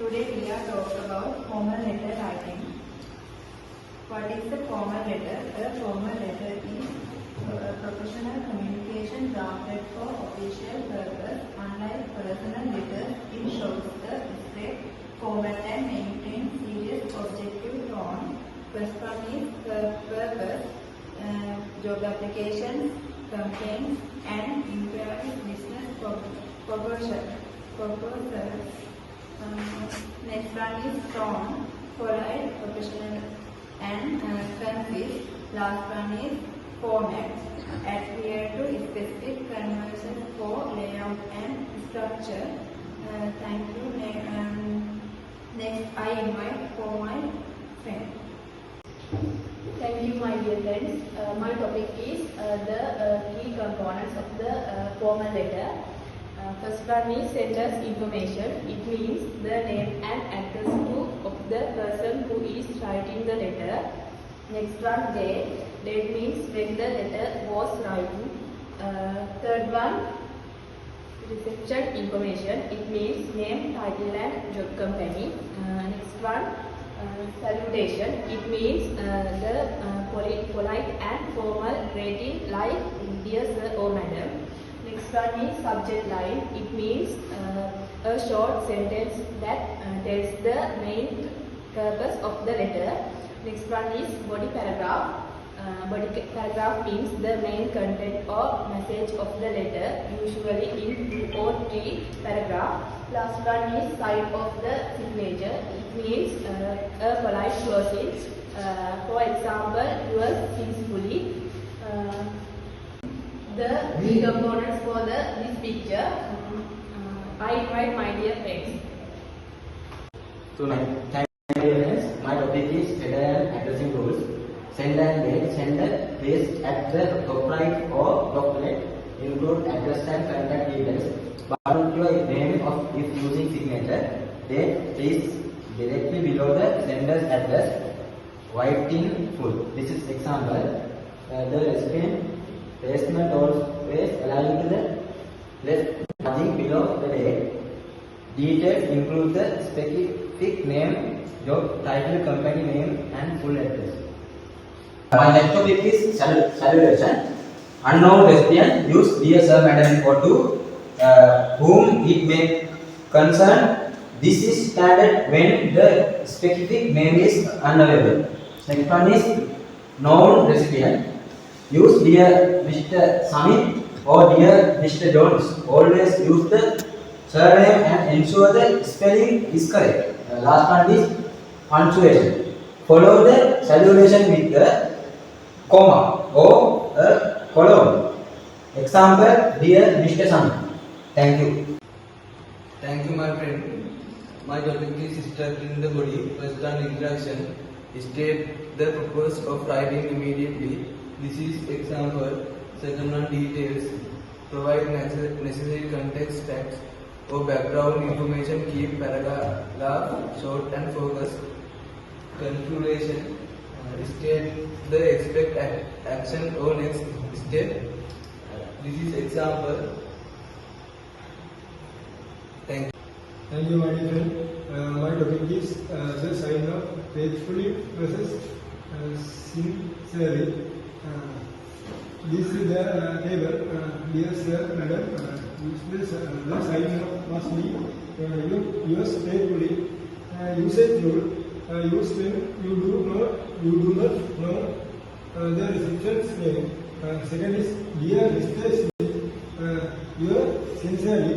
Today we are talking about formal letter writing. What is the formal letter? A formal letter is a professional communication drafted for official purpose. Unlike personal letters, it shows the respect, format and maintain serious objective tone. First one is purpose, job applications, complaints and inquiries, business proposals. Next one is tone, polite, professional and concise. Last one is format, adhere to specific conventions for layout and structure. Thank you. Next, I invite for my friend. Thank you, my dear friends. My topic is the key components of the formal letter. First one is sender's information. It means the name and address of the person who is writing the letter. Next one, date. Date means when the letter was written. Third one, reception information. It means name, title and job company. Next one, salutation. It means the polite and formal greeting like dear sir or madam. Next one is subject line. It means a short sentence that tells the main purpose of the letter. Next one is body paragraph. Body paragraph means the main content or message of the letter, usually in 2 or 3 paragraphs. Last one is sign of the signature. It means a polite closing. For example, yours sincerely. The key components for this picture. I invite my dear friends. So, thank you, friends. My topic is header and addressing rules. Send and date. Sender placed at the top right or top left include address and contact details. But your name of if using signature. Date is directly below the sender's address. White in full. This is example. The recipient placement always align to the left margin below the date. Details include the specific name, job title, company name and full address. My next topic is salutation. Unknown recipient use dear sir, madam or to whom it may concern. This is standard when the specific name is unavailable. Next one is known recipient. Use dear Mr. Samit or dear Mr. Jones. Always use the surname and ensure the spelling is correct. Last one is punctuation. Follow the salutation with the comma or a colon. Example, dear Mr. Samit. Thank you. Thank you, my friend. My topic is structure in the body. First one, introduction. State the purpose of writing immediately. This is example. Second one, details. Provide necessary context, facts or background information. Keep paragraph short and focused. Conclusion. State the expect action or next step. This is example. Thank you. Thank you, my dear friend. My topic is the sign of faithfully versus sincerely. This is the table. Dear sir, madam, the sign must be used faithfully. Usage rule. Use when you do not know the reception's name. Second is dear Mr. Smith. Your sincerely.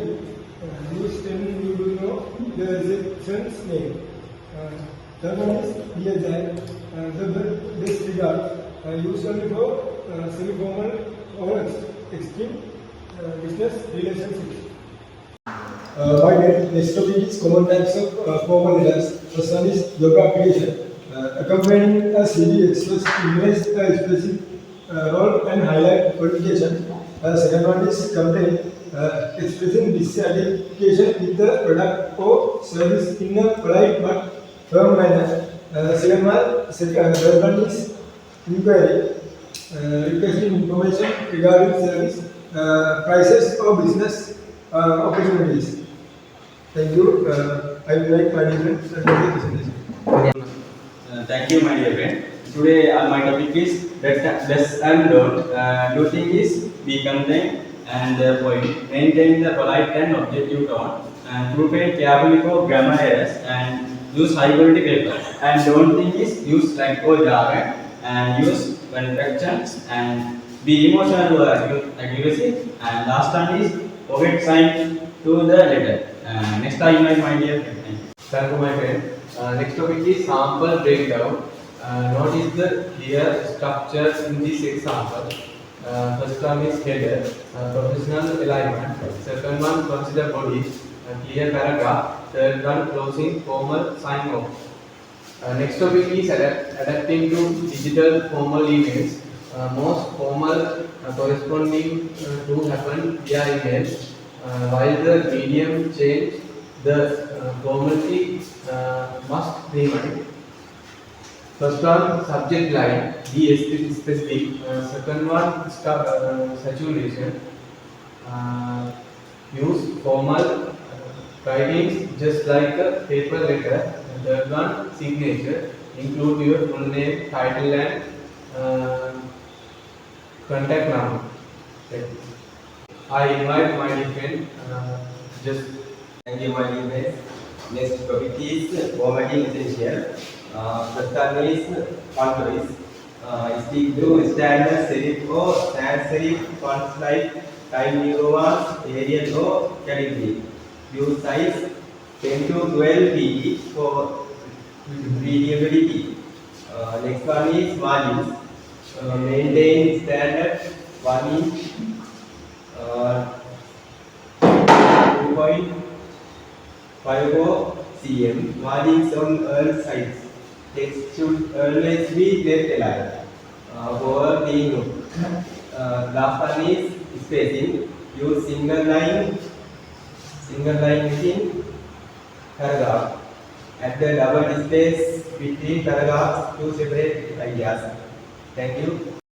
Use when you do know the reception's name. Third one is dear Jack. The best regard. Used only for semi-formal or extreme business relationships. My next topic is common types of formal letters. First one is job application. Accompanying a CV express image specific role and highlight qualification. Second one is complaint. Expressing dissatisfaction with the product or service in a polite but firm manner. Third one is inquiry. Requesting information regarding service, prices or business opportunities. Thank you. I will write my different presentation. Thank you, my dear friend. Today, my topic is does and don't. Do thing is be content and point. Maintain the polite and objective tone. And prepare carefully for grammar errors and use high quality paper. And don't think is use slang or jargon and use contractions and be emotional to accuracy. And last one is poet sign to the letter. Next time, my dear friend. Thank you. Thank you, my friend. Next topic is sample breakdown. Notice the clear structure in this example. First one is header, professional alignment. Second one, consider body, clear paragraph. Third one, closing formal sign off. Next topic is adapting to digital formal emails. Most formal corresponding to happen via email. While the medium change, the formality must remain. First one, subject line, be specific. Second one, saturation. Use formal writing just like a paper letter. And third one, signature. Include your full name, title, and contact number. Okay. I invite my dear friend. Just Thank you, my dear friends. Next topic is formatting essential. First one is font choice. Stick to standard serif or sans serif fonts like Times New Roman, Arial or Calligraphy. Use size 10 to 12 pp for readability. Next one is margins. Maintain standard 1 inch. 2.54 cm. Margins on all sides. Text should always be left aligned for being looked. Last one is spacing. Use single line within paragraph. Add the double space between paragraphs to separate ideas. Thank you.